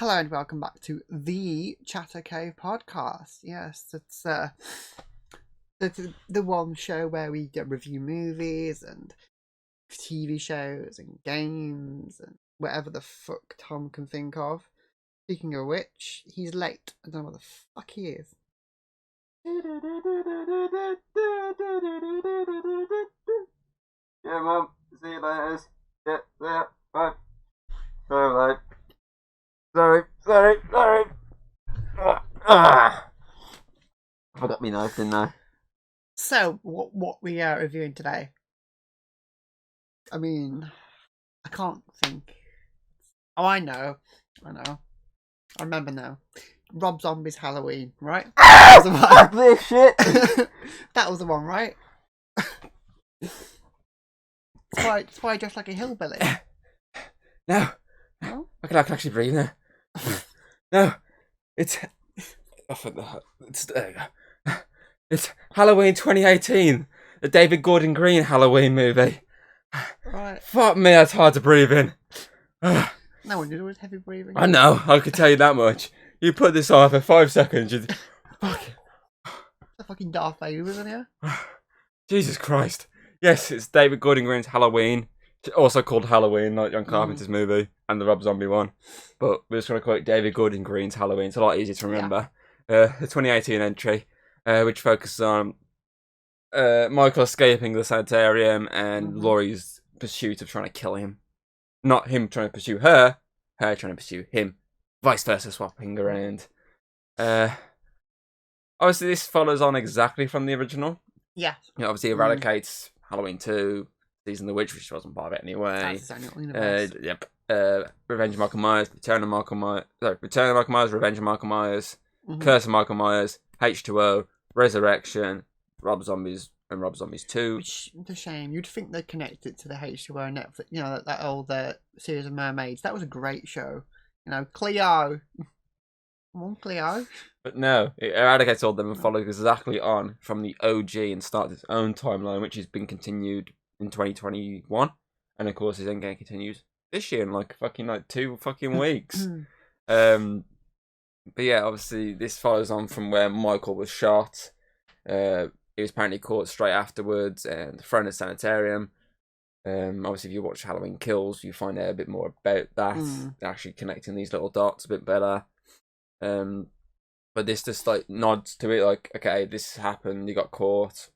Hello and welcome back to the Chatter Cave podcast. Yes, it's the one show where we review movies and TV shows and games and whatever the fuck Tom can think of. Speaking of which, he's late. I don't know what the fuck he is. Yeah, Mum. See you later. Yeah, bye. Sorry, mate. Sorry. I forgot me knife, didn't I? So, what we are reviewing today? I mean, I can't think. Oh, I know. I remember now. Rob Zombie's Halloween, right? That was the one. This shit! That was the one, right? That's why I dress like a hillbilly. No. No? I can actually breathe now. No. It's there you go. It's Halloween 2018. The David Gordon Green Halloween movie. Right. Fuck me, that's hard to breathe in. No one did always heavy breathing. I know, I could tell you that much. You put this on for 5 seconds, you'd... Fuck. The fucking Darth Vader, wasn't he? Jesus Christ. Yes, it's David Gordon Green's Halloween. Also called Halloween, like John Carpenter's movie, and the Rob Zombie one. But we're just going to call it David Gordon Green's Halloween. It's a lot easier to remember. The 2018 entry, which focuses on Michael escaping the sanitarium and Laurie's pursuit of trying to kill him. Not him trying to pursue her trying to pursue him. Vice versa, swapping around. Obviously, this follows on exactly from the original. Yeah. It obviously eradicates Halloween 2, Season of the Witch, which wasn't part of it anyway. Yep. Revenge of Michael Myers, Return of Michael Myers, Revenge of Michael Myers, Curse of Michael Myers, H2O, Resurrection, Rob Zombies, and Rob Zombies 2. Which is a shame. You'd think they'd connect it to the H2O and Netflix, you know, that old series of mermaids. That was a great show. You know, Cleo. Come on, Cleo. But no, it eradicates all of them and follows exactly on from the OG and starts its own timeline, which has been continued in 2021. And of course, it's then going to continue this year in like 2 fucking weeks. But yeah, obviously, this follows on from where Michael was shot. He was apparently caught straight afterwards and thrown in a sanitarium. Obviously, if you watch Halloween Kills, you find out a bit more about that. Actually connecting these little dots a bit better. But this just like nods to it, like, okay, this happened. You got caught,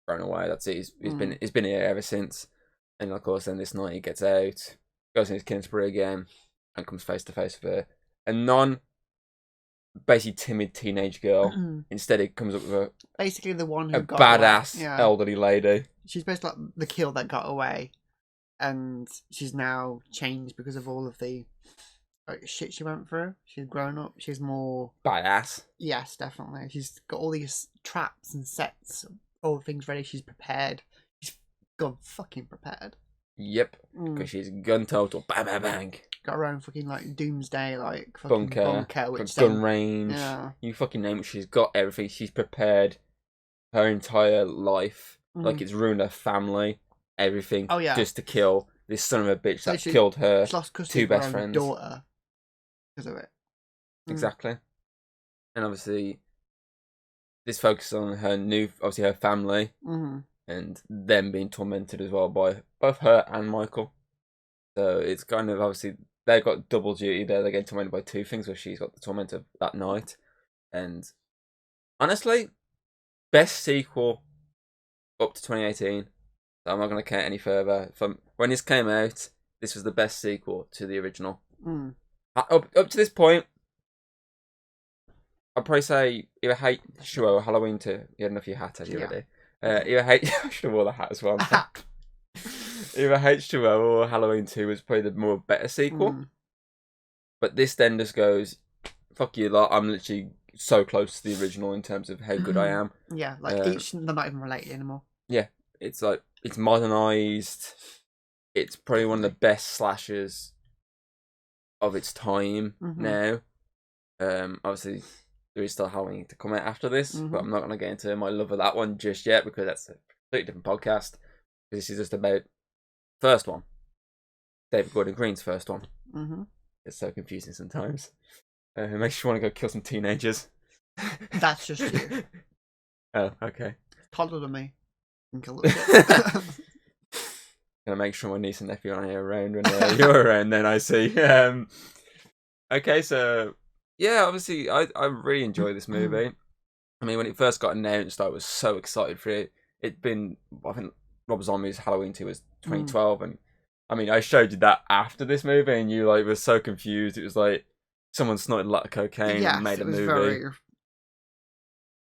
thrown away. That's it. He's been here ever since. And of course, then this night he gets out, goes in his killing spree again, and comes face to face with a basically timid teenage girl. Instead, it comes up with basically the one who got badass away. elderly lady. She's basically like the kill that got away, and she's now changed because of all of the shit she went through. She's grown up. She's more badass. Yes, definitely. She's got all these traps and sets, all the things ready. She's prepared. She's gone fucking prepared. Yep, because she's gun total. Bang, bang, bang. Got her own fucking like doomsday like fucking bunker which gun range. Yeah. You fucking name it. She's got everything. She's prepared her entire life. Like it's ruined her family, everything. Oh yeah. Just to kill this son of a bitch that killed her lost custody 2 best of her friends. Daughter. Because of it. Exactly. And obviously, this focuses on her family, and them being tormented as well by both her and Michael. So it's kind of obviously they've got double duty there. They're getting tormented by 2 things, where she's got the torment of that night, and honestly, best sequel up to 2018. So I'm not going to count any further. From when this came out, this was the best sequel to the original. Up to this point, I'd probably say either H2O or Halloween 2. You had enough of your hat, had you already? I should have worn the hat as well. Either H2O or Halloween 2 was probably the more better sequel. But this then just goes, fuck you lot, I'm literally so close to the original in terms of how good I am. Yeah, like they're not even related anymore. Yeah, it's like, it's modernised. It's probably one of the best slashers of its time now. Obviously, there is still Halloween to come out after this, but I'm not going to get into my love of that one just yet because that's a completely different podcast. This is just about first one, David Gordon Green's first one. It's so confusing sometimes. It makes you want to go kill some teenagers. That's just you. Oh, okay. Toddler to me. And kill it. Gonna make sure my niece and nephew aren't around when you're around. Then I see. Okay, so yeah, obviously I really enjoy this movie. I mean, when it first got announced, I was so excited for it. It'd been, I think, Rob Zombie's Halloween 2 was 2012, and I mean, I showed you that after this movie, and you like were so confused. It was like someone snorted a lot of cocaine and made a movie. Very...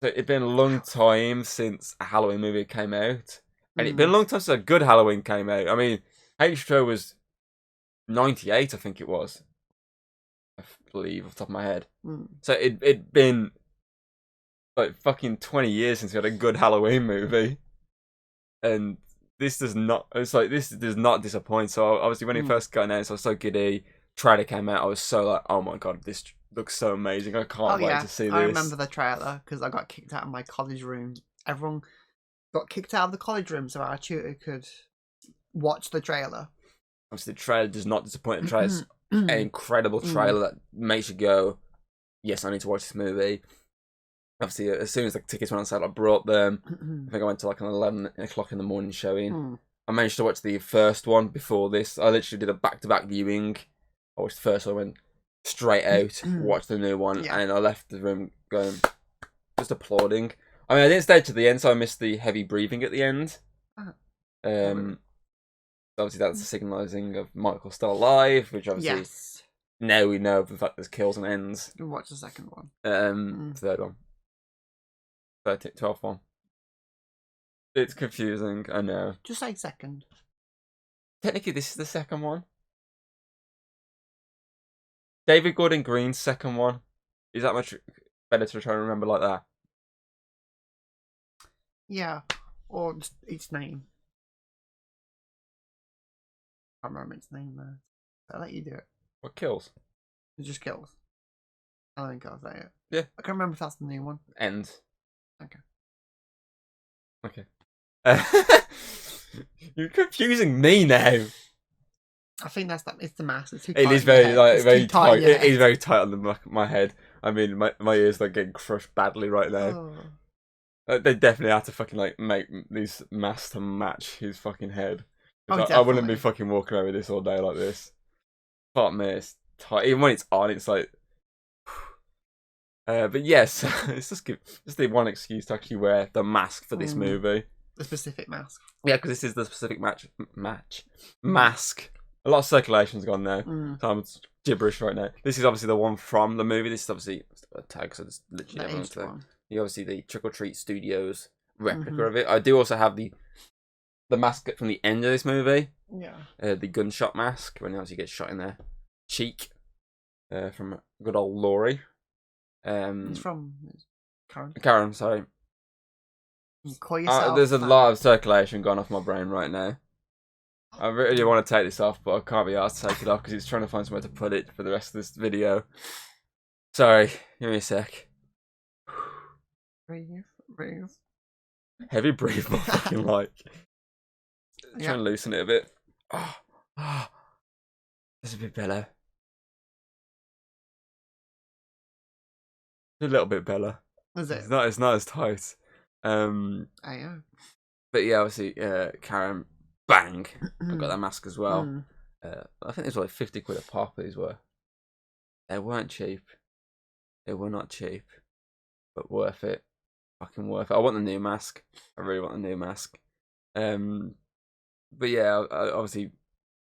So it'd been a long time since a Halloween movie came out, and it'd been a long time since a good Halloween came out. I mean, H2O was 98, I think it was. I believe off the top of my head. So it'd been like fucking 20 years since we had a good Halloween movie, and this does not. It's like this does not disappoint. So obviously, when it first got announced, I was so giddy. Trailer came out, I was so like, oh my god, this looks so amazing. I can't wait to see this. I remember the trailer because I got kicked out of my college room. Everyone got kicked out of the college room so our tutor could watch the trailer. Obviously, the trailer does not disappoint. The trailer's an incredible trailer that makes you go, yes, I need to watch this movie. Obviously, as soon as the tickets went on sale, I brought them. I think I went to like an 11 o'clock in the morning showing. I managed to watch the first one before this. I literally did a back-to-back viewing. I watched the first one, went straight out, watched the new one, and I left the room going, just applauding. I mean, I didn't stay to the end, so I missed the heavy breathing at the end. Obviously, that's signalising of Michael still alive, which obviously now we know the fact there's kills and ends. We'll watch the second one. Third one. 12th one. It's confusing, I know. Just say second. Technically, this is the second one. David Gordon Green's second one. Is that much better to try and remember like that? Yeah, or just its name. I can't remember its name though. I'll let you do it. What kills? It just kills. I think I'll say it. Yeah. I can't remember if that's the new one. End. Okay. You're confusing me now. I think it's the mask. It's too tight. It is very very tight. It is very tight on the back of my head. I mean, my ears are getting crushed badly right now. They definitely have to fucking like make these masks to match his fucking head. I wouldn't be fucking walking around with this all day like this. Fuck me, it's tight. Even when it's on, it's like. But yes, it's just the one excuse to actually wear the mask for this movie. The specific mask. Yeah, because this is the specific mask. A lot of circulation's gone now. So I'm gibberish right now. This is obviously the one from the movie. This is obviously a tag, so it's literally everyone's thing. You obviously the Trick or Treat Studios replica of it. I do also have the mask from the end of this movie. Yeah. The gunshot mask when he obviously gets shot in the cheek. From good old Laurie. It's from Karen. Karen, sorry. You call yourself there's a lot of circulation gone off my brain right now. I really want to take this off, but I can't be asked to take it off because it's trying to find somewhere to put it for the rest of this video. Sorry, give me a sec. Breathe. Heavy breathe, more fucking like. Try and loosen it a bit. There's a bit better. A little bit better. Is it? It's not as tight. I am. But yeah, obviously, Karen, bang. I got that mask as well. I think it was like 50 quid a pop. These were. They weren't cheap. They were not cheap, but worth it. Fucking worth it. I want the new mask. I really want the new mask. But yeah, obviously,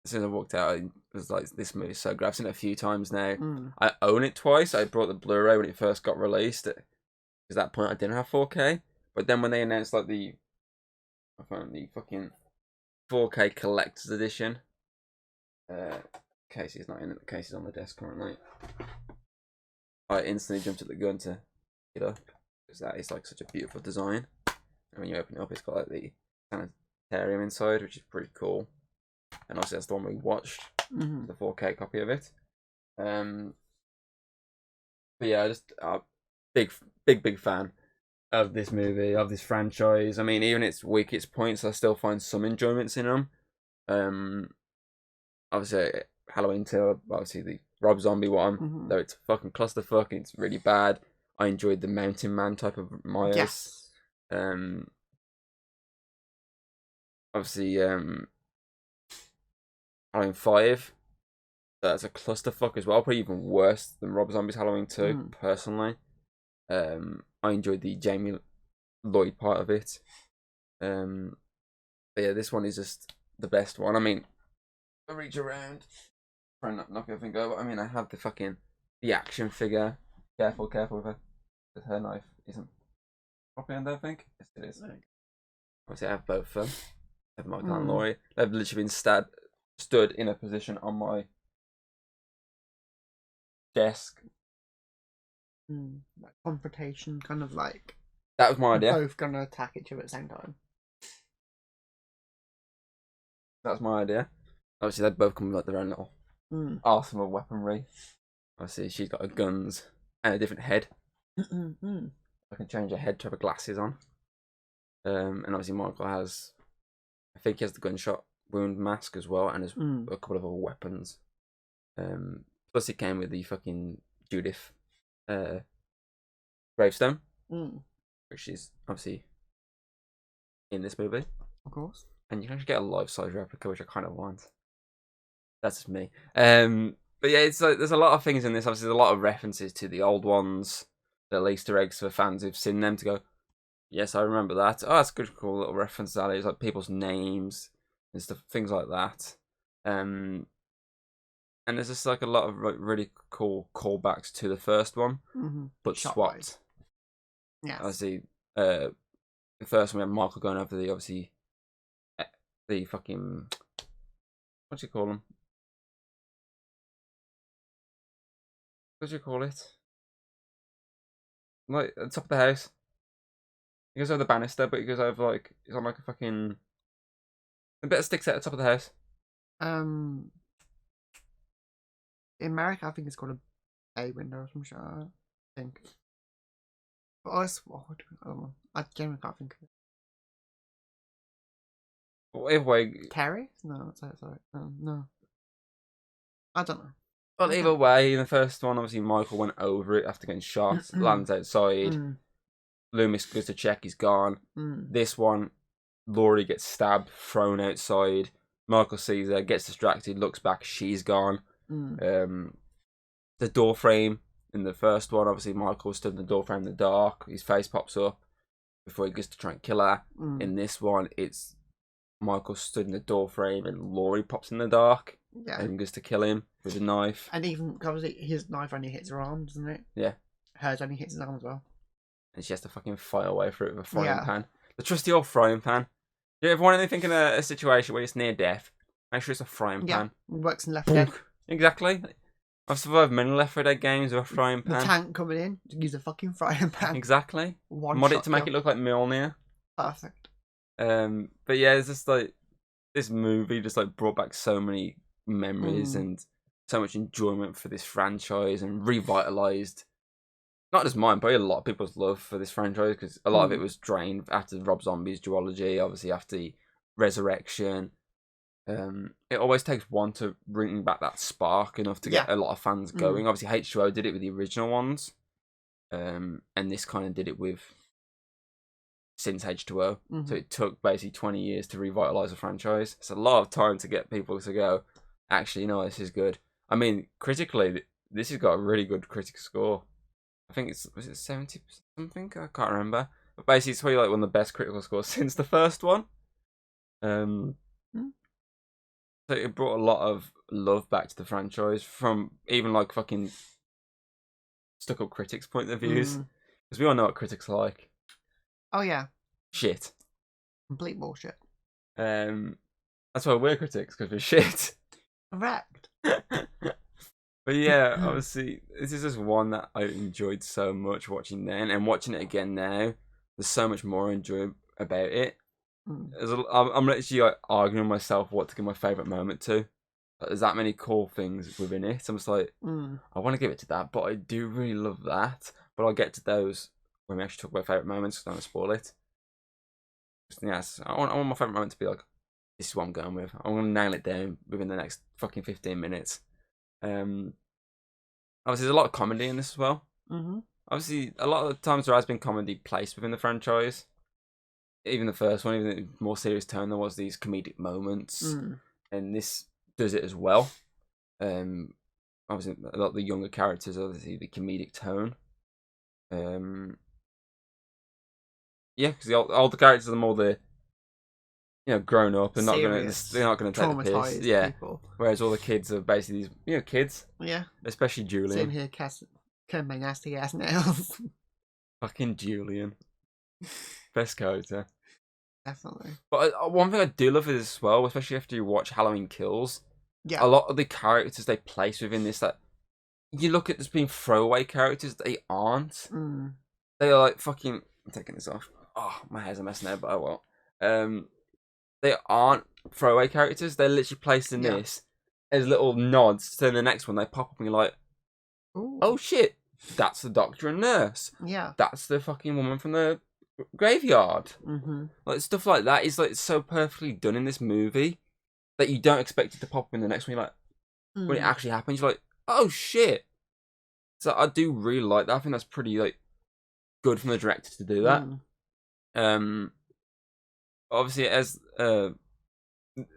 as soon as I walked out, I was like, this movie's so great. I've seen it a few times now. I own it twice. I brought the Blu-ray when it first got released. Because at that point, I didn't have 4K. But then when they announced like the fucking 4K collector's edition, Casey's not in it. Casey's on the desk currently. I instantly jumped at the gun to get up because that is like such a beautiful design. And when you open it up, it's got like the sanitarium inside, which is pretty cool. And obviously that's the one we watched, the 4K copy of it. But yeah, just big fan of this movie, of this franchise. I mean, even its weakest points, I still find some enjoyments in them. Obviously, Halloween 2, obviously the Rob Zombie one, Mhm. though it's fucking clusterfuck and it's really bad. I enjoyed the Mountain Man type of Myers. Yes. Obviously, Halloween 5. That's a clusterfuck as well, probably even worse than Rob Zombie's Halloween 2, personally. I enjoyed the Jamie Lloyd part of it. But yeah, this one is just the best one. I mean, I reach around, try and not knock everything over. I mean, I have the action figure. Careful with her. Because her knife isn't properly under, I think. Yes, it is. Obviously, I have both of them. I have Michael and Laurie. They've literally been stood in a position on my desk. Like confrontation, kind of like. That was my idea. Both gonna attack each other at the same time. That's my idea. Obviously, they both come with like their own little arsenal of weaponry. Obviously, she's got her guns and a different head. I can change her head to have her glasses on. And obviously, Michael has, I think he has the gunshot wound mask as well, and has a couple of other weapons. Plus, he came with the fucking Judith gravestone, which is obviously in this movie, of course. And you can actually get a life-size replica, which I kind of want. That's just me. But yeah, it's like there's a lot of things in this. Obviously, there's a lot of references to the old ones, the Easter eggs for fans who've seen them to go, yes, I remember that. Oh, that's good, cool little reference. That is like people's names and stuff, things like that. And there's just like a lot of really cool callbacks to the first one, but swapped. Yeah. Obviously, the first one we had Michael going over the fucking, what do you call them? What do you call it? Like at the top of the house. He goes over the banister, but he goes over like he's on like a fucking a bit of sticks at the top of the house. In America, I think it's called a bay window or some shit. I think. But us, I generally can't think of it. Well, either way, Terry? No, sorry. No, I don't know. Well, either way, in the first one, obviously Michael went over it after getting shot, lands outside. Loomis goes to check, he's gone. This one, Laurie gets stabbed, thrown outside. Michael sees her, gets distracted, looks back, she's gone. The door frame in the first one, obviously Michael stood in the door frame in the dark. His face pops up before he goes to try and kill her. In this one, it's Michael stood in the door frame and Laurie pops in the dark. Yeah. And goes to kill him with a knife. And even, obviously, his knife only hits her arm, doesn't it? Yeah. Hers only hits his arm as well. And she has to fucking fight away through it with a frying pan. The trusty old frying pan. Do you ever want anything in a situation where it's near death? Make sure it's a frying pan. Works in Left 4 Dead. Exactly. I've survived many Left 4 Dead games with a frying pan. The tank coming in, use a fucking frying pan. Exactly. Mod it to make it look like Mjolnir. Perfect. But yeah, it's just like this movie just like brought back so many memories and so much enjoyment for this franchise and revitalized not just mine, but a lot of people's love for this franchise because a lot of it was drained after Rob Zombie's duology, obviously after the Resurrection. It always takes one to bring back that spark enough to get a lot of fans going. Obviously H2O did it with the original ones, and this kind of did it with since H2O. So it took basically 20 years to revitalize a franchise. It's a lot of time to get people to go, actually, no, this is good. I mean, critically, this has got a really good critic score. I think was it 70% something? I can't remember. But basically, it's probably like one of the best critical scores since the first one. So it brought a lot of love back to the franchise from even like fucking stuck-up critics' point of views. Because we all know what critics are like. Oh, yeah. Shit. Complete bullshit. That's why we're critics, because we're shit. Correct. But yeah, obviously, this is just one that I enjoyed so much watching then, and watching it again now, there's so much more I enjoy about it. I'm literally like, arguing with myself what to give my favourite moment to. Like, there's that many cool things within it. I'm just like, I want to give it to that, but I do really love that. But I'll get to those when we actually talk about favourite moments, because I don't want to spoil it. Yes, I want my favourite moment to be like, this is what I'm going with. I'm going to nail it down within the next fucking 15 minutes. obviously there's a lot of comedy in this as well. Mm-hmm. Obviously, a lot of the times there has been comedy placed within the franchise. Even the first one, even the more serious tone, there was these comedic moments, and this does it as well. Obviously, a lot of the younger characters, obviously, the comedic tone. Yeah, because the older characters are more the grown up and Serious, they're not gonna take the piss. traumatized Yeah. people. Whereas all the kids are basically these kids. Yeah. Especially Julian. Same here, cut my nasty ass nails. Fucking Julian. Best character. Definitely. But one thing I do love is as well, especially after you watch Halloween Kills, Yeah. a lot of the characters they place within this, that you look at as being throwaway characters, they aren't. They are like fucking. I'm taking this off. Oh, my hair's a mess now, but oh well. They aren't throwaway characters. They're literally placed in this as little nods to the next one. They pop up and you're like, ooh. Oh shit, that's the doctor and nurse. Yeah. That's the fucking woman from the graveyard. Mm-hmm. Like stuff like that is like so perfectly done in this movie that you don't expect it to pop up in the next one. You're like, when it actually happens, you're like, oh shit. So I do really like that. I think that's pretty like good from the director to do that. Obviously, as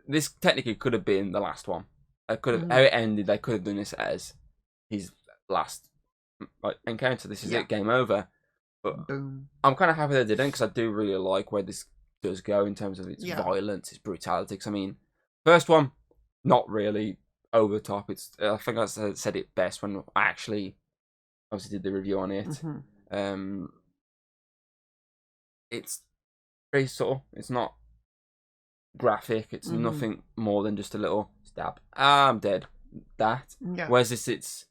this technically could have been the last one. I could have how it ended. They could have done this as his last encounter. This is it. Game over. But boom. I'm kind of happy they didn't because I do really like where this does go in terms of its violence, its brutality. Because I mean, first one, not really over the top. It's I think I said it best when I actually obviously did the review on it. It's very subtle. It's not graphic. It's nothing more than just a little stab. I'm dead. That. Yeah. Whereas this, it's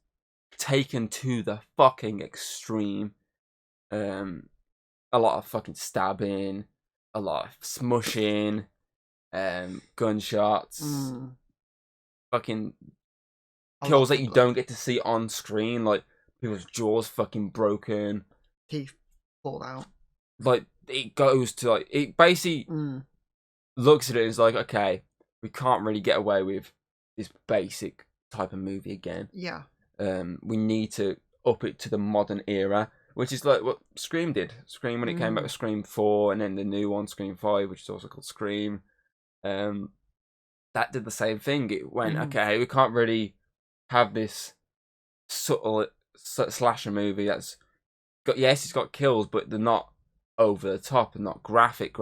taken to the fucking extreme. A lot of fucking stabbing, a lot of smushing, gunshots, fucking kills that you don't get to see on screen, like people's jaws fucking broken, teeth fall out. Like it goes to like it basically looks at it and is like, okay, we can't really get away with this basic type of movie again. Yeah. We need to up it to the modern era. Which is like what Scream did. Scream when it came back with Scream 4 and then the new one, Scream 5, which is also called Scream. That did the same thing. It went, okay, we can't really have this subtle slasher movie that's got, yes, it's got kills, but they're not over the top and not graphic.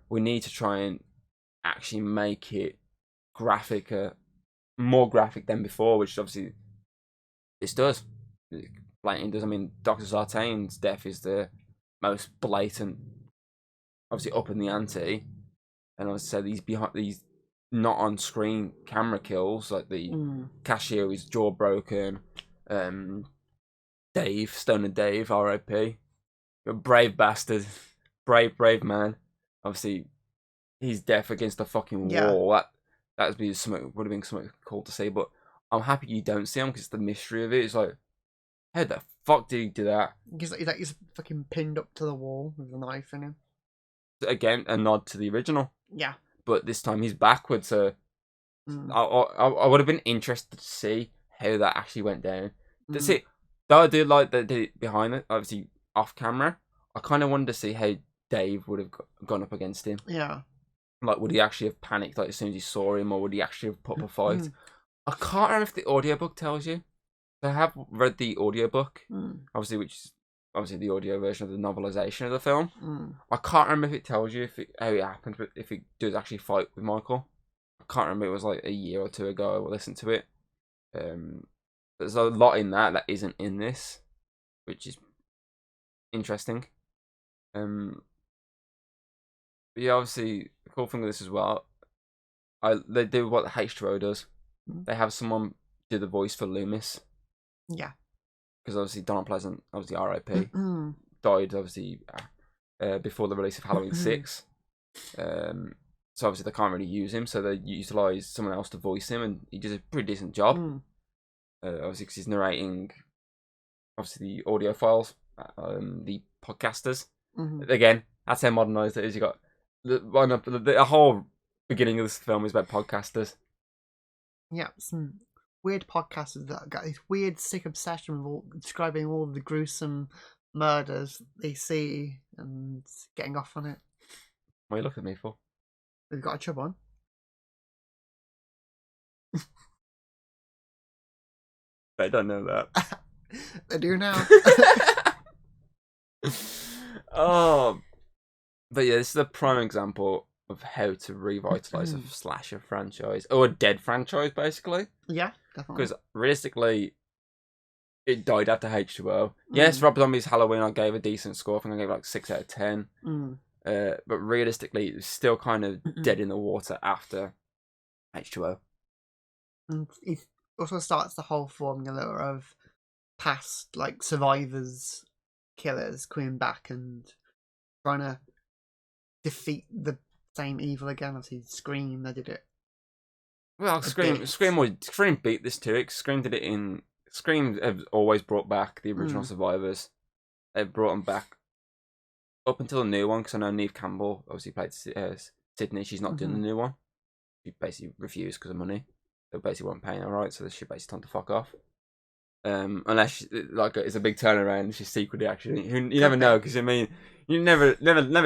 We need to try and actually make it graphic, more graphic than before, which obviously this does. Blatantly does. I mean, Dr. Sartain's death is the most blatant, obviously up in the ante, and I would say these not on screen camera kills, like the cashier with his jaw broken, Dave Stoner Dave, R.I.P. A brave bastard, brave man. Obviously, his death against the fucking wall. That would have been something cool to see, but I'm happy you don't see him because the mystery of it is like, how the fuck did he do that? He's fucking pinned up to the wall with a knife in him. Again, a nod to the original. Yeah. But this time he's backwards, so I would have been interested to see how that actually went down. That's it. Though I do like the behind it, obviously off camera, I kind of wanted to see how Dave would have gone up against him. Yeah. Like, would he actually have panicked like as soon as he saw him, or would he actually have put up a fight? I can't remember if the audiobook tells you. I have read the audiobook, obviously, which is obviously the audio version of the novelization of the film. I can't remember if it tells you how it happened, but if it does actually fight with Michael. I can't remember, it was like a year or two ago I listened to it. There's a lot in that isn't in this, which is interesting. But yeah, obviously, the cool thing with this as well, they do what H2O does. They have someone do the voice for Loomis. Yeah. Because obviously Donald Pleasant, obviously R.I.P., died obviously before the release of Halloween 6. So obviously they can't really use him, so they utilise someone else to voice him, and he does a pretty decent job. Obviously because he's narrating, obviously the audio files, the podcasters. Again, that's how modernised it is. You got the whole beginning of this film is about podcasters. Yeah, weird podcasters that got this weird sick obsession with describing all the gruesome murders they see and getting off on it. What are you looking at me for? We've got a chub on. I don't know that. They do now. Oh, but yeah, this is a prime example of how to revitalize a slasher franchise or a dead franchise, basically. Yeah, definitely. Because realistically, it died after H2O. Yes, Rob Zombie's Halloween I gave a decent score. I think I gave like 6 out of 10. But realistically, it was still kind of dead in the water after H2O. And it also starts the whole formula of past like survivors, killers coming back and trying to defeat the same evil again. Obviously, Scream, they did it. Well, Scream beat this too. Scream did it in. Scream have always brought back the original survivors. They've brought them back up until the new one, because I know Neve Campbell obviously played Sydney. She's not doing the new one. She basically refused because of money. They basically weren't paying her right, so she basically told to fuck off. Unless like it's a big turnaround, she's secretly actually. You never know, because I mean, you never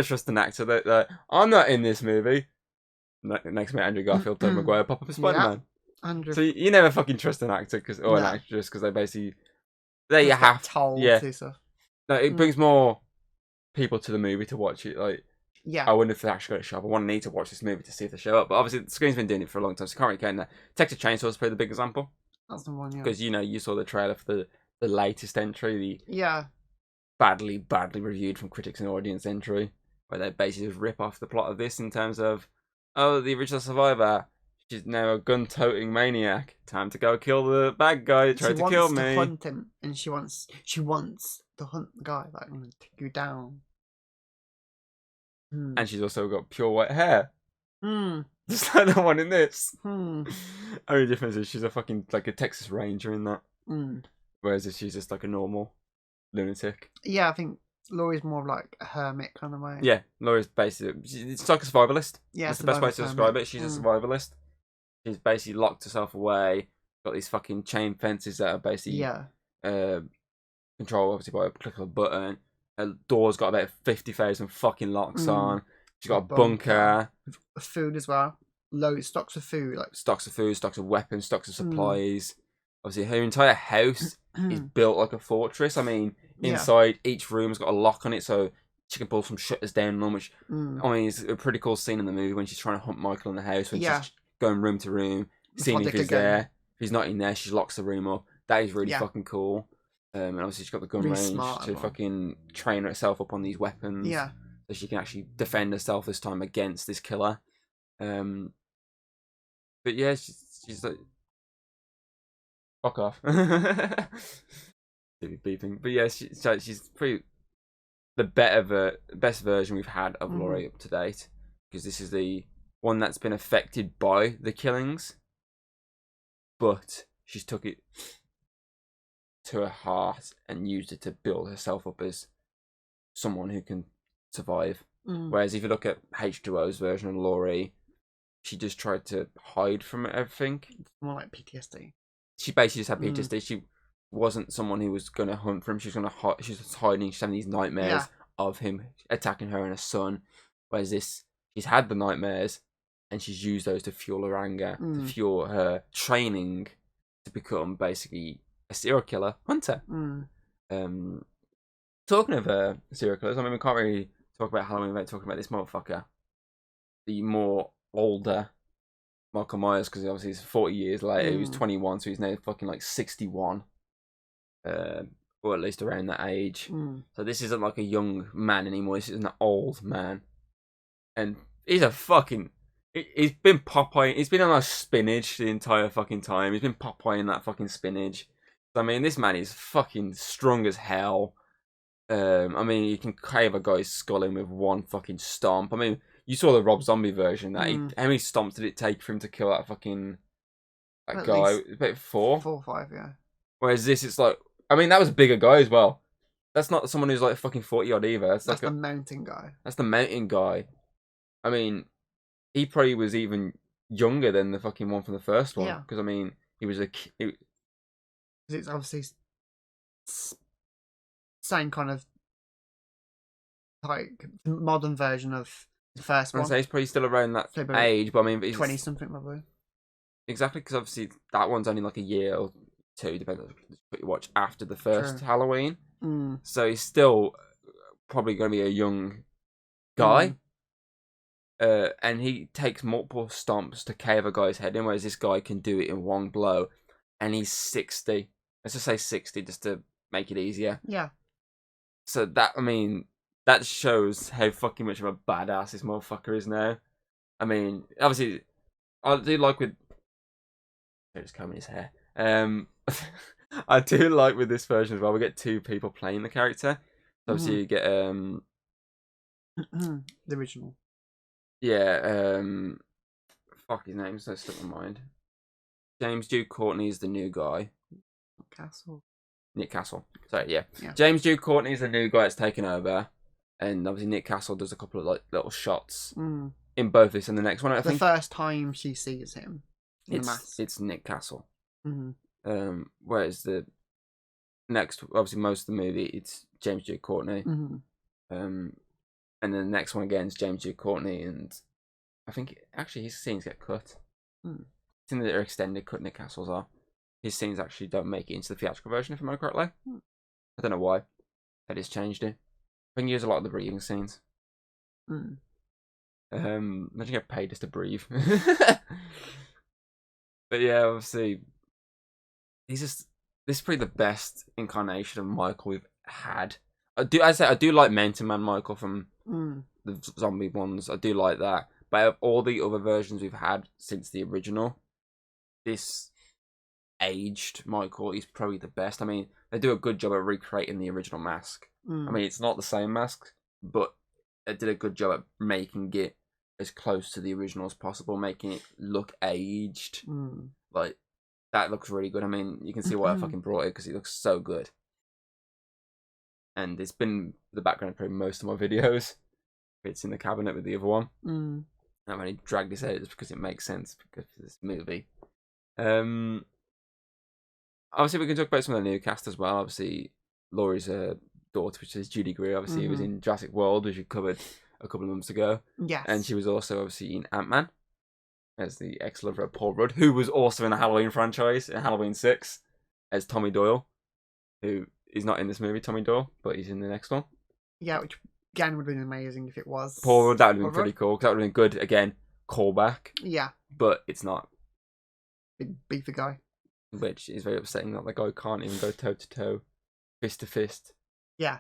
trust an actor that I'm not in this movie. Next minute, Andrew Garfield, Tobey Maguire pop up as Spider-Man. Andrew. So you never fucking trust an actor or an actress, because they basically you Just have told to stuff. No, it brings more people to the movie to watch it. Like, yeah, I wonder if they actually got to show up. I want to need to watch this movie to see if they show up. But obviously, the Screen's been doing it for a long time, so you can't really count that. Texas Chainsaw is probably the big example. That's the one, yeah. Because you saw the trailer for the latest entry, the badly reviewed from critics and audience entry, where they basically just rip off the plot of this in terms of, oh, the original survivor, she's now a gun-toting maniac. Time to go kill the bad guy who tried to kill me. She wants to hunt him, and she wants to hunt the guy. Like, I'm gonna take you down. And she's also got pure white hair. Just like the one in this. Only difference is she's a fucking like a Texas Ranger in that. Whereas she's just like a normal lunatic. Yeah, I think Laurie's more like a hermit kind of way. Yeah, Laurie's basically it's like a survivalist. Yeah, that's the best way to describe it. She's a survivalist. She's basically locked herself away. Got these fucking chain fences that are basically controlled obviously by a click of a button. Her door's got about 50,000 fucking locks on. She's got a bunker. Food as well. Loads stocks of food, like stocks of food, stocks of weapons, stocks of supplies. Obviously, her entire house is built like a fortress. I mean, inside each room's got a lock on it, so she can pull some shutters down on them. Which I mean, it's a pretty cool scene in the movie when she's trying to hunt Michael in the house. When she's going room to room, seeing if he's there. If he's not in there, she locks the room up. That is really fucking cool. And obviously, she's got the gun range to fucking train herself up on these weapons. Yeah. So she can actually defend herself this time against this killer. But yeah, she's like, fuck off. Beeping. But yeah, she's pretty the best version we've had of Laurie up to date, because this is the one that's been affected by the killings, but she's took it to her heart and used it to build herself up as someone who can survive. Whereas if you look at H2O's version of Laurie, she just tried to hide from everything. It's more like PTSD. She basically just had PTSD. She wasn't someone who was going to hunt for him. She was hiding. She's having these nightmares of him attacking her and her son. Whereas she's had the nightmares, and she's used those to fuel her anger, to fuel her training to become basically a serial killer hunter. Talking of serial killers, I mean, we can't really talk about Halloween without talking about this motherfucker. The more older Michael Myers, because obviously he's 40 years later. He was 21, so he's now fucking like 61. Or at least around that age. So this isn't like a young man anymore. This is an old man. And he's a fucking... He's been Popeye. He's been on a spinach the entire fucking time. He's been Popeye in that fucking spinach. So, I mean, this man is fucking strong as hell. I mean, you can cave a guy's skull in with one fucking stomp. I mean, you saw the Rob Zombie version. How many stomps did it take for him to kill that fucking guy? About 4? 4 or 5, yeah. Whereas this, it's like, I mean, that was a bigger guy as well. That's not someone who's like fucking 40 odd either. That's like the mountain guy. That's the mountain guy. I mean, he probably was even younger than the fucking one from the first one. Because I mean, He was It's obviously same kind of like modern version of the first I'd one. say he's probably still around that So about age, but I mean, 20 something probably. exactly, because obviously that one's only like a year or two, depending on what you watch after the first True. Halloween. Mm. So he's still probably going to be a young guy. And he takes multiple stomps to cave a guy's head in, whereas this guy can do it in one blow. And he's 60. Let's just say 60 just to make it easier. Yeah. So that, I mean, that shows how fucking much of a badass this motherfucker is now. I mean, obviously, I do like with... Just combing his hair. I do like with this version as well, we get two people playing the character. So obviously you get... the original. Yeah, fuck, his name's so stuck in my mind. James Duke Courtney is the new guy. Castle. Nick Castle. Sorry, yeah. Yeah. James Duke Courtney is the new guy that's taken over. And obviously Nick Castle does a couple of like little shots in both this and the next one. I think the first time she sees him in the mask. It's Nick Castle. Mm-hmm. Whereas the next, obviously most of the movie, it's James Duke Courtney. Mm-hmm. And then the next one again is James Duke Courtney, and I think actually his scenes get cut. I think that they're extended cut. Nick Castle's are. His scenes actually don't make it into the theatrical version, if I remember correctly. I don't know why. They just changed it. I think he used a lot of the breathing scenes. Imagine getting paid just to breathe. But yeah, obviously, this is probably the best incarnation of Michael we've had. I do like Mountain Man Michael from the zombie ones. I do like that. But of all the other versions we've had since the original, this aged Michael is probably the best. I mean, they do a good job at recreating the original mask. I mean, it's not the same mask, but they did a good job at making it as close to the original as possible, making it look aged. Like, that looks really good. I mean, you can see why I fucking brought it, because it looks so good. And it's been the background for most of my videos. It's in the cabinet with the other one. I've only dragged this out just because it makes sense because of this movie. Obviously, we can talk about some of the new cast as well. Obviously, Laurie's daughter, which is Judy Greer, obviously was in Jurassic World, which we covered a couple of months ago. Yes. And she was also obviously in Ant-Man as the ex-lover of Paul Rudd, who was also in the Halloween franchise, in Halloween 6, as Tommy Doyle, who is not in this movie, Tommy Doyle, but he's in the next one. Yeah, which again would have been amazing if it was. Paul Rudd, that would have been pretty cool, because that would have been good, again, callback. Yeah. But it's not. Big beefy guy. Which is very upsetting that the guy can't even go toe-to-toe, fist-to-fist. Yeah.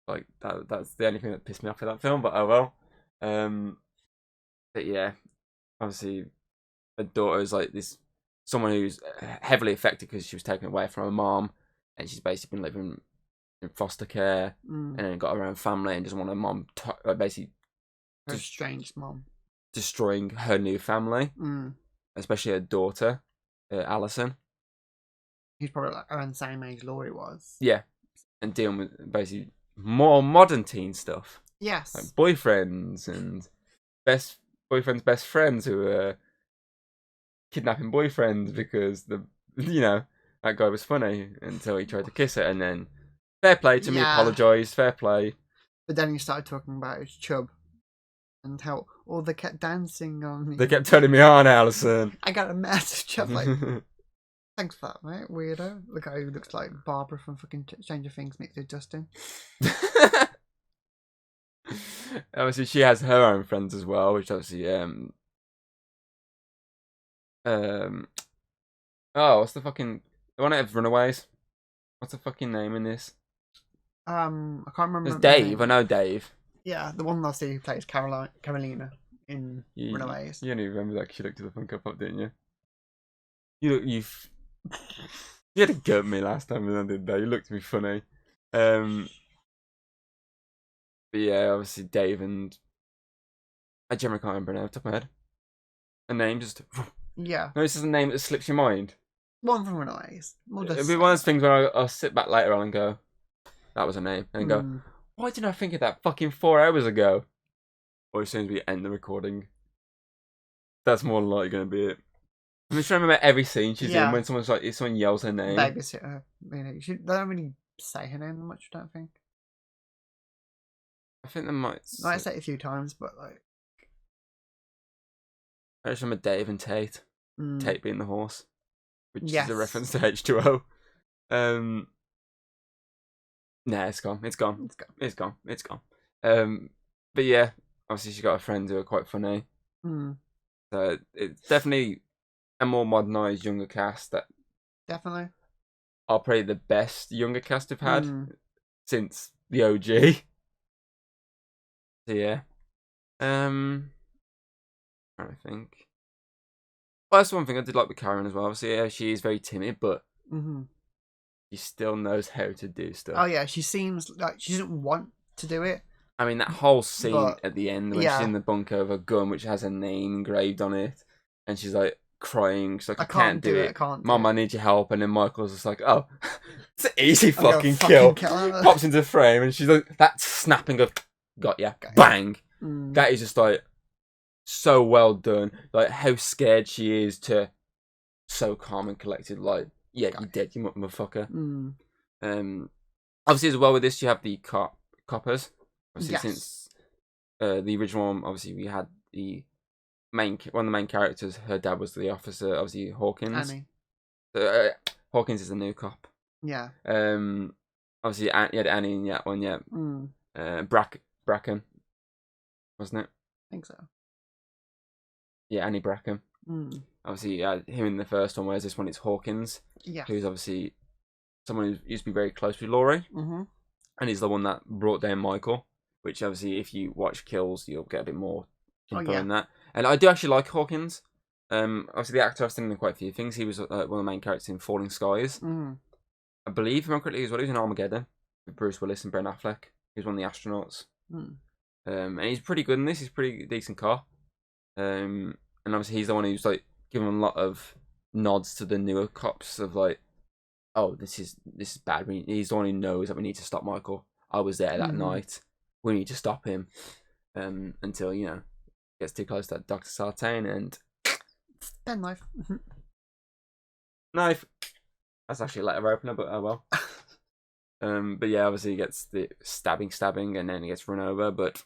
Like, that's the only thing that pissed me off in that film, but oh well. But yeah, obviously, her daughter is like this, someone who's heavily affected because she was taken away from her mom, and she's basically been living in foster care, and then got her own family, and doesn't want her mom basically her estranged mom destroying her new family, especially her daughter, Alison. Who's probably like around the same age Laurie was. Yeah, and dealing with basically more modern teen stuff. Yes, like boyfriends and boyfriends' best friends who are kidnapping boyfriends because that guy was funny until he tried to kiss her, and then fair play to me, apologised, fair play. But then he started talking about his chub and how they kept dancing on me. They kept turning me on, Alison. I got a massive chub, like, thanks for that, mate, weirdo. The guy who looks like Barbara from fucking Stranger Things mixed with Justin. Obviously, she has her own friends as well, which obviously, what's the fucking, the one that has Runaways? What's the fucking name in this? I can't remember. There's Dave, I know Dave. Yeah, the one last who plays Carolina in Runaways. You only remember that because you looked at the Funko Pop, didn't you? You had to gut me last time I did that. You looked at me funny. But yeah, obviously Dave and I generally can't remember now off the top of my head. A name just yeah. No, this is a name that slips your mind. One from Runaways. It'll be one of those things where I'll sit back later on and go, that was a name, and go, why didn't I think of that fucking 4 hours ago? Or as soon as we end the recording. That's more than likely going to be it. I'm just trying to remember every scene she's Yeah. in when someone yells her name. Babysitter. Really. They don't really say her name much, I don't think. I think they might. I say it a few times, but like. I just remember Dave and Tate. Mm. Tate being the horse, which Yes. is a reference to H2O. Nah, it's gone. It's gone. It's gone. It's gone. It's gone. But yeah, obviously she's got a friend who are quite funny. Mm. So it's definitely a more modernised younger cast that Definitely are probably the best younger cast we've had Mm. since the OG. So yeah. Trying to think. Well, that's one thing I did like with Karen as well. Obviously, yeah, she is very timid, but Mm-hmm. she still knows how to do stuff. Oh yeah, she seems like she doesn't want to do it. I mean, that whole scene But, at the end when yeah. she's in the bunker with a gun which has her name engraved on it, and she's like crying. She's like, I can't do it. I can't do Mum, it. I need your help. And then Michael's just like, oh, it's an easy I'm gonna fucking fucking kill. her. Pops into the frame, and she's like, that snapping of, got ya, Got ya. bang. Mm. That is just like so well done. Like how scared she is to so calm and collected. Like, yeah, Got you're dead, you motherfucker. Mm. Obviously as well with this, you have the coppers. Obviously Yes. since the original one, obviously we had the one of the main characters. Her dad was the officer. Obviously Hawkins. Annie. Hawkins is the new cop. Yeah. Obviously you had Annie in that one. Yeah. Mm. Bracken, wasn't it? I think so. Yeah, Annie Bracken. Mm. Obviously, you had him in the first one, whereas this one it's Hawkins, Yeah. who's obviously someone who used to be very close with Laurie, Mm-hmm. and he's the one that brought down Michael. Which obviously, if you watch Kills, you'll get a bit more info on that. And I do actually like Hawkins. Obviously, the actor I've seen in quite a few things. He was one of the main characters in Falling Skies. Mm. I believe, if I'm correctly, he was in Armageddon with Bruce Willis and Ben Affleck. He was one of the astronauts. Mm. And he's pretty good in this. He's a pretty decent cop. And obviously he's the one who's like given a lot of nods to the newer cops of like, oh, this is bad. He's the one who knows that we need to stop Michael. I was there that night. We need to stop him. Until gets too close to Dr. Sartain and Pen knife. knife. That's actually a letter opener, but oh well. But yeah, obviously he gets the stabbing, and then he gets run over. But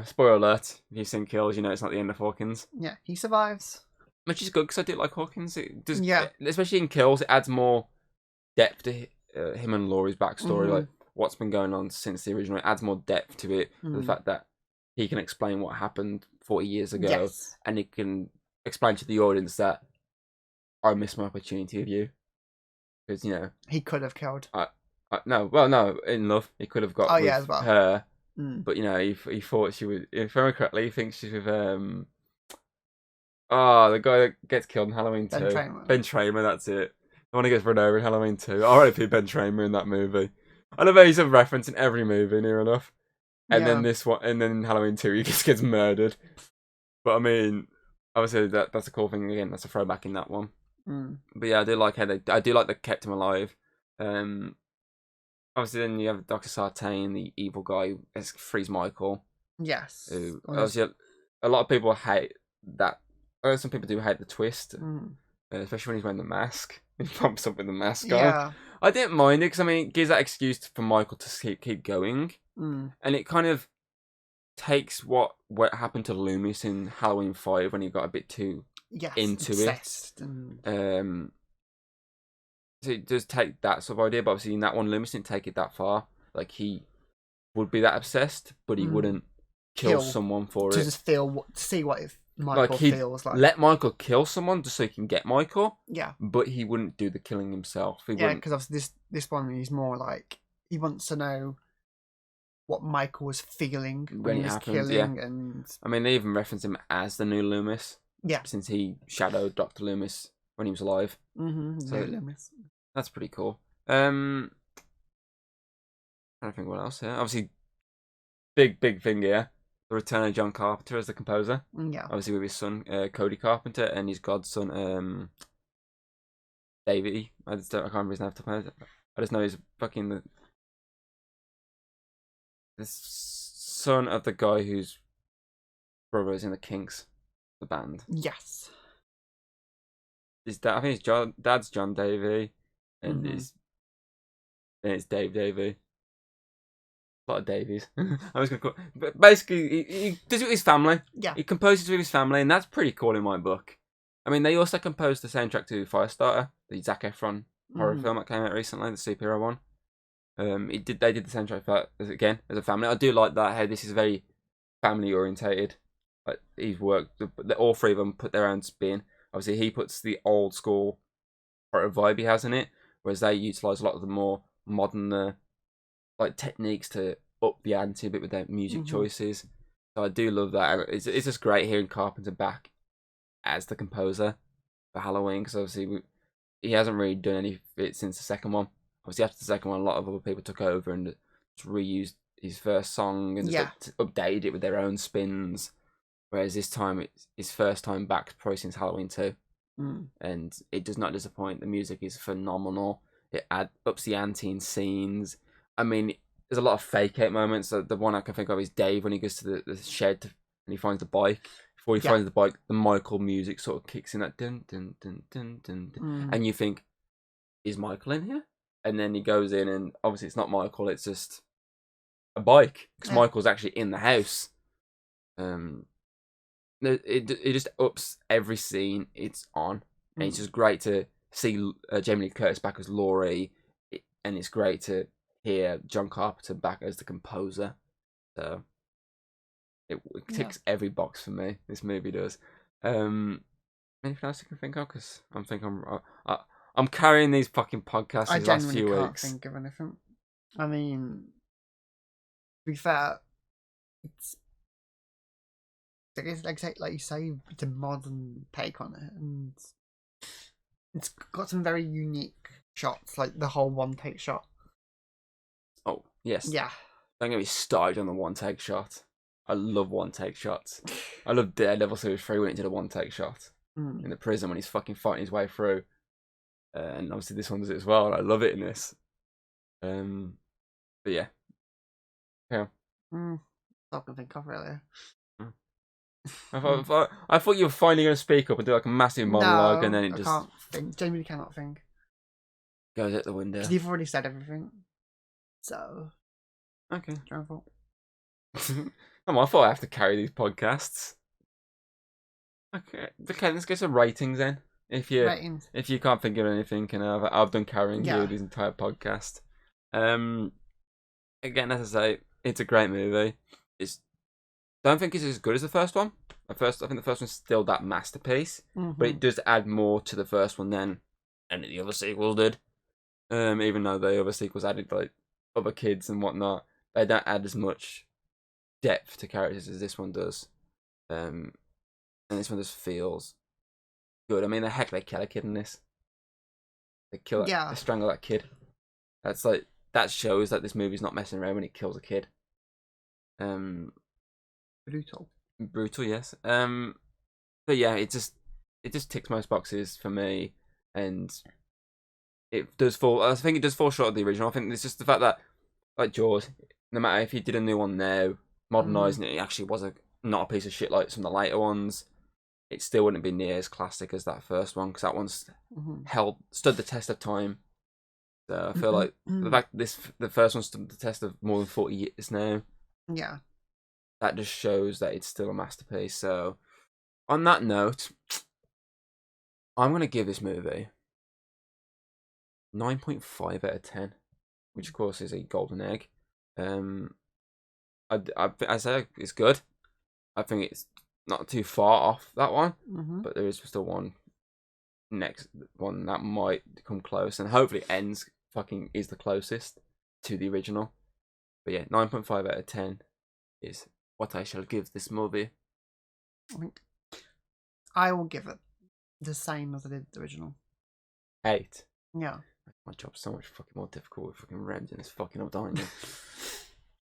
spoiler alert: if you've seen Kills, it's not the end of Hawkins. Yeah, he survives, which is good because I do like Hawkins. It does, yeah, especially in Kills, it adds more depth to him and Laurie's backstory, like what's been going on since the original. It adds more depth to it. The fact that he can explain what happened 40 years ago, and he can explain to the audience that I missed my opportunity with you. Because, he could have killed. No, in love. He could have got with her. But, he thought she was, if I remember correctly, he thinks she's with, the guy that gets killed in Halloween 2. Ben Tramer, that's it. The one who gets run over in Halloween 2. I already Ben Tramer in that movie. I love how he's a reference in every movie, near enough. And then this one, and then in Halloween 2, he just gets murdered. But I mean, obviously that's a cool thing. Again, that's a throwback in that one. But yeah, I do like how they kept him alive. Obviously, then you have Dr. Sartain, the evil guy who frees Michael. Yes. Who, obviously, a lot of people hate that. Some people do hate the twist, especially when he's wearing the mask. He pumps up with the mask on. I didn't mind it because it gives that excuse for Michael to keep going, and it kind of takes what happened to Loomis in Halloween 5 when he got a bit too into it. So it does take that sort of idea, but obviously in that one, Loomis didn't take it that far. Like, he would be that obsessed, but he wouldn't kill someone for it. To just see what Michael feels like. Let Michael kill someone just so he can get Michael. Yeah. But he wouldn't do the killing himself. Because obviously this one is more like he wants to know what Michael was feeling when he was killing. And I mean, they even reference him as the new Loomis. Yeah. Since he shadowed Dr. Loomis when he was alive. So Loomis. That's pretty cool. I don't think what else here. Obviously, big thing here. The return of John Carpenter as the composer. Yeah. Obviously with his son, Cody Carpenter, and his godson, David. I can't remember his name off the top of my head. I just know he's fucking the son of the guy whose brother is in the Kinks, the band. Yes. his dad. I think dad's John Davey, and Mhm. it's Dave Davey. A lot of Davies. I was gonna call, but basically, he does it with his family. Yeah. He composes with his family, and that's pretty cool in my book. I mean, they also composed the soundtrack to Firestarter, the Zac Efron horror Mhm. film that came out recently, the superhero one. They did the soundtrack for that again as a family. I do like that. How this is very family orientated. Like he's worked. All three of them put their own spin. Obviously, he puts the old school horror vibe he has in it, whereas they utilize a lot of the more modern like techniques to up the ante a bit with their music Mhm. choices. So I do love that. And it's just great hearing Carpenter back as the composer for Halloween, because obviously he hasn't really done any of it since the second one. Obviously after the second one, a lot of other people took over and just reused his first song and just Yeah. updated it with their own spins. Whereas this time it's his first time back probably since Halloween 2. Mm. And it does not disappoint. The music is phenomenal. It ups the ante in scenes. I mean, there's a lot of fake out moments. So the one I can think of is Dave when he goes to the shed and he finds the bike. Before he Yeah. finds the bike, the Michael music sort of kicks in that dun dun dun dun dun, dun. Mm. And you think, is Michael in here? And then he goes in, and obviously it's not Michael. It's just a bike because Yeah. Michael's actually in the house. It just ups every scene it's on, and it's just great to see Jamie Lee Curtis back as Laurie, and it's great to hear John Carpenter back as the composer. So it ticks every box for me. This movie does. Anything else you can think of? Because I'm thinking I'm carrying these fucking podcasts I these last genuinely few can't weeks. think of anything. I mean, to be fair, it's like you say, it's a modern take on it, and it's got some very unique shots, like the whole one take shot. Oh yes, Yeah. don't get me started on the one take shot. I love one take shots. I love Daredevil Series 3 when it did a one take shot in the prison when he's fucking fighting his way through. And obviously this one does it as well, and I love it in this. But yeah. Yeah. Not gonna think of really. I thought you were finally going to speak up and do like a massive monologue, and No, then it I just can't think. Genuinely cannot think. goes out the window. Because you've already said everything. So. Okay. Travel. I thought I have to carry these podcasts. Okay, let's get some ratings then. Ratings. If you can't think of anything, and I've done carrying you Yeah. this entire podcast. Again, as I say, it's a great movie. Don't think it's as good as the first one. I think the first one's still that masterpiece, but it does add more to the first one than any of the other sequels did. Even though the other sequels added like other kids and whatnot, they don't add as much depth to characters as this one does. And this one just feels good. I mean, they kill a kid in this. They strangle that kid. That's like that shows that this movie's not messing around when it kills a kid. Brutal, yes. But yeah, it just ticks most boxes for me, and it does fall. I think it does fall short of the original. I think it's just the fact that, like Jaws, no matter if you did a new one now, modernising it, it actually was not a piece of shit like some of the later ones. It still wouldn't be near as classic as that first one, because that one's stood the test of time. So I feel like the fact that the first one stood the test of more than 40 years now. Yeah. That just shows that it's still a masterpiece. So, on that note, I'm going to give this movie 9.5 out of 10, which of course is a golden egg. I say it's good. I think it's not too far off that one, but there is still one next one that might come close, and hopefully Ends fucking is the closest to the original. But yeah, 9.5 out of 10 is what I shall give this movie. I think I will give it the same as I did the original. 8. Yeah. My job's so much fucking more difficult with fucking Rems in this fucking old diner. I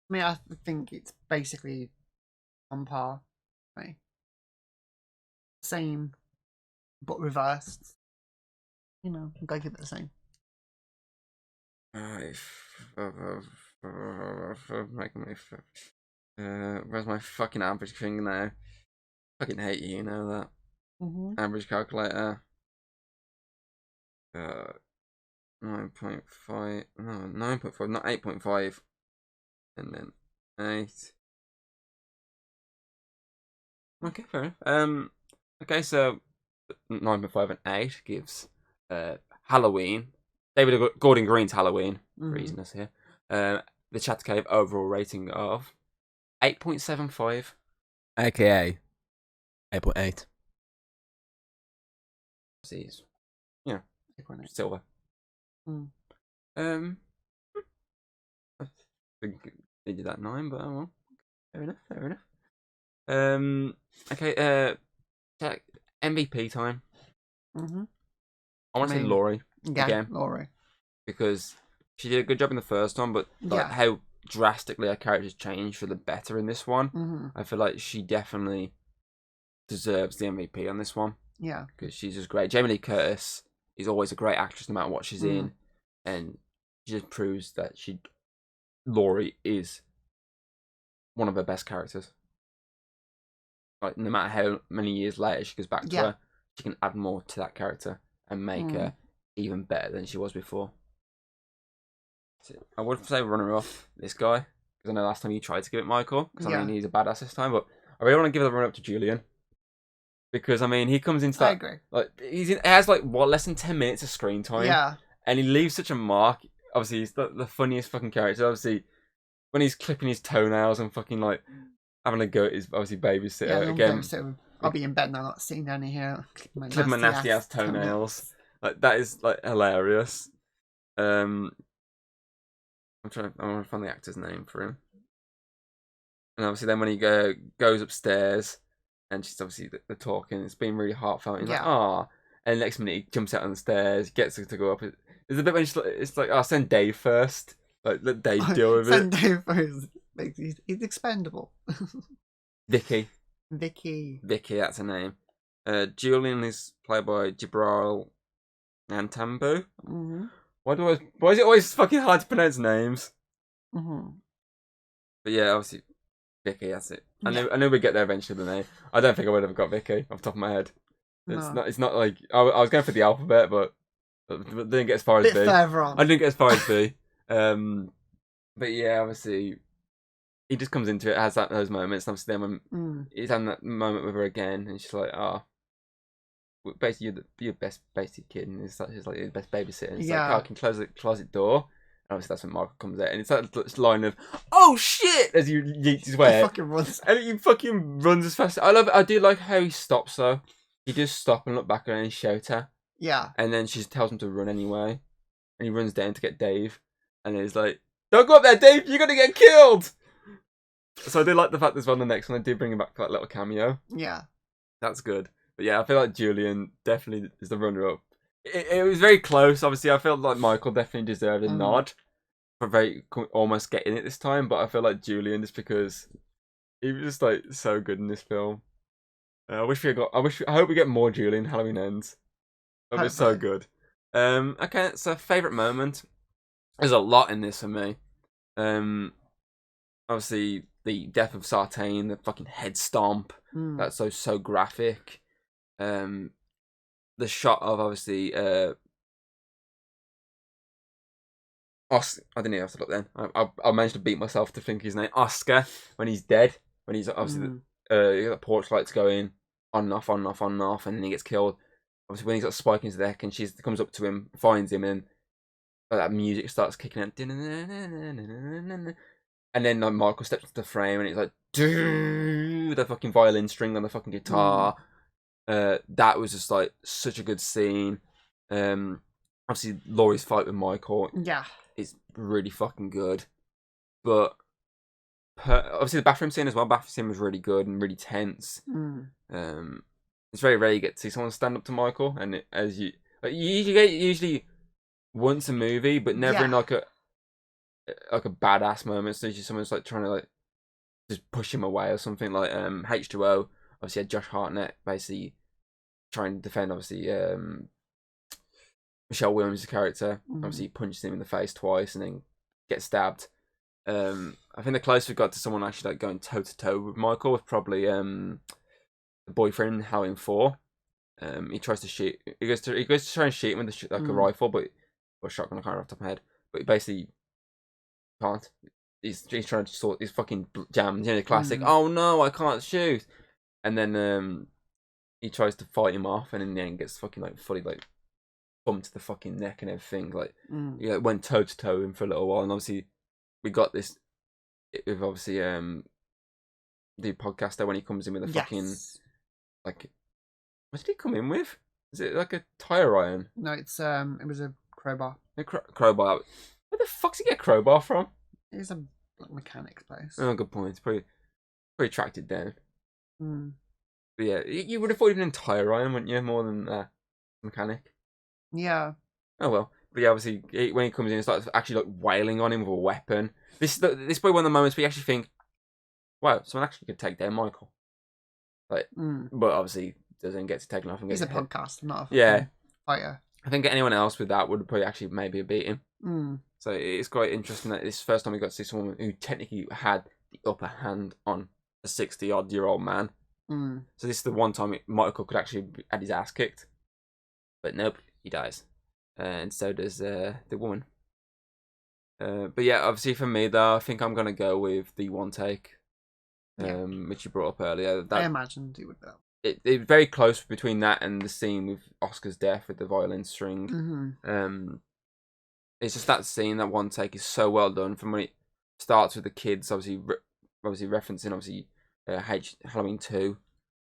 mean, I think it's basically on par. Right? Same, but reversed. You know, I'm going to give it the same. Where's my fucking average thing now? Fucking hate you, you know that. Average calculator. Uh, 9.5. No, 9.5, not 8.5. And then 8. Okay, fair enough. Okay, so 9.5 and 8 gives Halloween. David Gordon Green's Halloween, freezing us here. The Chat Cave overall rating of 8.75. AKA 8.8. Yeah, 8.8. silver. Mm. I think they did that 9, but oh well. Fair enough. Okay, MVP time. I want to say Laurie again. Laurie. Because she did a good job in the first one, but like Yeah. how drastically her character's changed for the better in this one. I feel like she definitely deserves the MVP on this one. Yeah. Because she's just great. Jamie Lee Curtis is always a great actress no matter what she's in. And she just proves that Laurie is one of her best characters. Like, no matter how many years later she goes back to her, she can add more to that character and make her even better than she was before. So I would say runner-up, this guy, because I know last time you tried to give it Michael, because I mean he's a badass this time, but I really want to give the runner-up to Julian. Because I mean he comes into that. I agree. Like he has like less than 10 minutes of screen time. Yeah. And he leaves such a mark. Obviously he's the funniest fucking character. Obviously when he's clipping his toenails and fucking like having a go at his obviously babysitter again. So I'll be in bed now, not seeing any here. Clipping my nasty ass toenails. Like that is like hilarious. I want to find the actor's name for him. And obviously then when he goes upstairs and she's obviously they're talking, it's been really heartfelt. And he's like, ah. And the next minute he jumps out on the stairs, gets her to go up. There's a bit when it's like, I'll send Dave first. Like, let Dave deal with it. Send Dave first. He's expendable. Vicky, that's her name. Julian is played by Jibril Nantambu. Why is it always fucking hard to pronounce names? But yeah, obviously, Vicky, that's it. I knew we'd get there eventually, the name. I don't think I would have got Vicky off the top of my head. It's not like I was going for the alphabet, but didn't get as far as B. I didn't get as far as B. But yeah, obviously, he just comes into it, has those moments, and obviously then when he's having that moment with her again, and she's like, basically you're your best basic kid, and it's like your best babysitter. And it's like, I can close the closet door. And obviously that's when Michael comes out, and it's like this line of "Oh shit!" as you yeet his way, and he fucking runs as fast. I love it. I do like how he stops though. He just stop and look back at her and shout her. Yeah. And then she tells him to run anyway, and he runs down to get Dave, and he's like, "Don't go up there, Dave! You're gonna get killed!" So I do like the fact as well. The next one they do bring him back for that little cameo. Yeah. That's good. But yeah, I feel like Julian definitely is the runner-up. It was very close. Obviously, I felt like Michael definitely deserved a nod for almost getting it this time. But I feel like Julian, just because he was just like so good in this film. I hope we get more Julian Halloween Ends. That was so good. Okay, so favorite moment. There's a lot in this for me. Obviously the death of Sartain, the fucking head stomp. That's so graphic. The shot of obviously Oscar. I didn't even have to look then. I managed to beat myself to think his name. Oscar, when he's dead, when he's obviously the porch lights going on and off, on and off, on and off, and then he gets killed. Obviously when he's got Spike in his neck and she comes up to him, finds him, and that music starts kicking in. And then like, Michael steps into the frame and it's like the fucking violin string on the fucking guitar. That was just like such a good scene. Obviously Laurie's fight with Michael is really fucking good. But obviously the bathroom scene as well. Bathroom scene was really good and really tense. It's very rare you get to see someone stand up to Michael, and you usually once a movie, but never in like a badass moment. So usually someone's like trying to like just push him away or something. Like H2O obviously had Josh Hartnett basically trying to defend obviously Michelle Williams' character. Obviously he punches him in the face twice and then gets stabbed. I think the closest we got to someone actually like going toe to toe with Michael was probably the boyfriend in Halloween 4. He tries to shoot. He goes to try and shoot him with a rifle, or a shotgun. I can't remember off the top of my head. But he basically can't. He's trying to sort. He's fucking jammed. The classic. Oh no, I can't shoot. And then he tries to fight him off, and in the end gets fucking fully bumped to the fucking neck and everything. He went toe to toe with him for a little while, and obviously we got this with obviously the podcaster when he comes in with a fucking what did he come in with? Is it like a tire iron? No, it was a crowbar. A crowbar. Where the fuck's he get a crowbar from? It's a mechanic's place. Oh, good point. It's pretty tracked down. But yeah, you would have thought he'd been in tire iron, wouldn't you? More than mechanic. Yeah. Oh well. But yeah, obviously when he comes in, he starts actually wailing on him with a weapon. This is probably one of the moments where you actually think, wow, someone actually could take down Michael. But obviously doesn't get to take him off and get. He's a podcast, not a fighter. I think anyone else with that would probably actually maybe beat him. So it's quite interesting that this first time we got to see someone who technically had the upper hand on a 60-odd-year-old man. So this is the one time Michael could actually had his ass kicked. But nope, he dies. And so does the woman. But yeah, obviously for me though, I think I'm going to go with the one take. Which you brought up earlier. I imagined he would go. It's very close between that and the scene with Oscar's death with the violin string. It's just that scene, that one take is so well done. From when it starts with the kids, obviously referencing Halloween 2,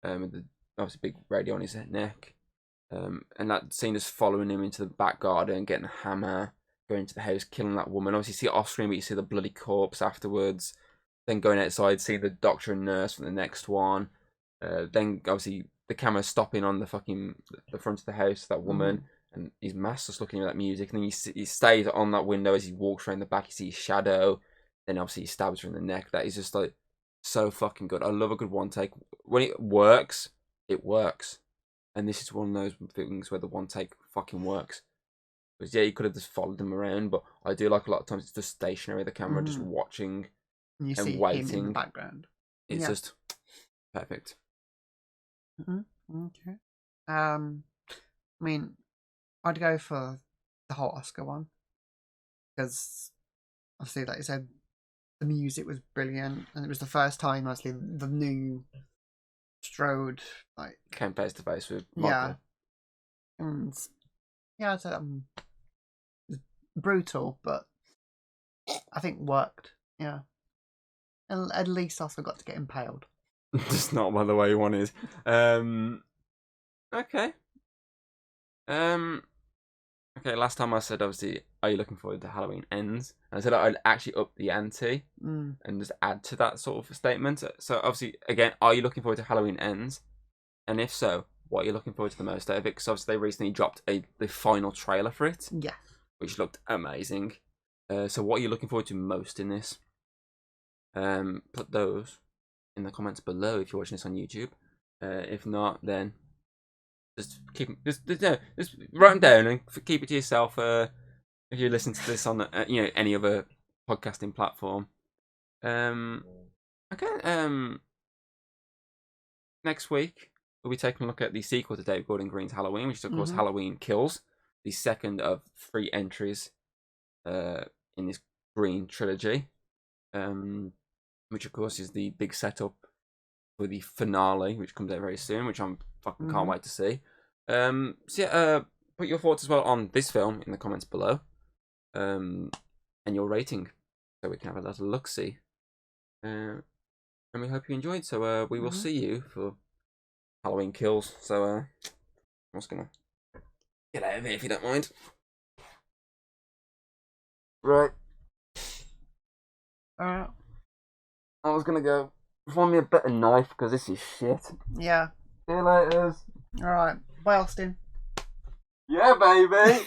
with the obviously big radio on his neck, and that scene is following him into the back garden, getting a hammer, going into the house, killing that woman. Obviously, you see it off screen, but you see the bloody corpse afterwards. Then going outside, see the doctor and nurse from the next one. Then obviously the camera stopping on the front of the house, that woman, and his mask just looking at that music. And then he stays on that window as he walks around the back. You see his shadow. Then obviously he stabs her in the neck. That is just so fucking good. I love a good one take. When it works, it works. And this is one of those things where the one take fucking works. Because yeah, you could have just followed them around, but I do like a lot of times it's just stationary, the camera just watching. You see waiting him in the background. It's just perfect. Okay. I mean, I'd go for the whole Oscar one because obviously, like you said, the music was brilliant, and it was the first time actually the new Strode came face to face with Michael. And it's brutal, but I think worked. Yeah. And at least Oscar got to get impaled. Just not by the way one is. Okay. Okay, last time I said, obviously, are you looking forward to Halloween Ends? And I said I'd actually up the ante and just add to that sort of statement. So, obviously, again, are you looking forward to Halloween Ends? And if so, what are you looking forward to the most out of it? Because obviously they recently dropped the final trailer for it. Yeah. Which looked amazing. So what are you looking forward to most in this? Put those in the comments below if you're watching this on YouTube. If not, then just write them down and keep it to yourself. If you listen to this on any other podcasting platform. Next week we'll be taking a look at the sequel to David Gordon Green's Halloween, which is of course Halloween Kills, the second of 3 entries in this Green trilogy. Which of course is the big setup for the finale, which comes out very soon, which I'm fucking can't wait to see. Put your thoughts as well on this film in the comments below, and your rating, so we can have a little look-see. And we hope you enjoyed. So we will see you for Halloween Kills. So I'm just gonna get out of here if you don't mind. Right. Alright. I was gonna go find me a better knife because this is shit. Yeah. See you later. Alright. Bye, Austin. Yeah, baby.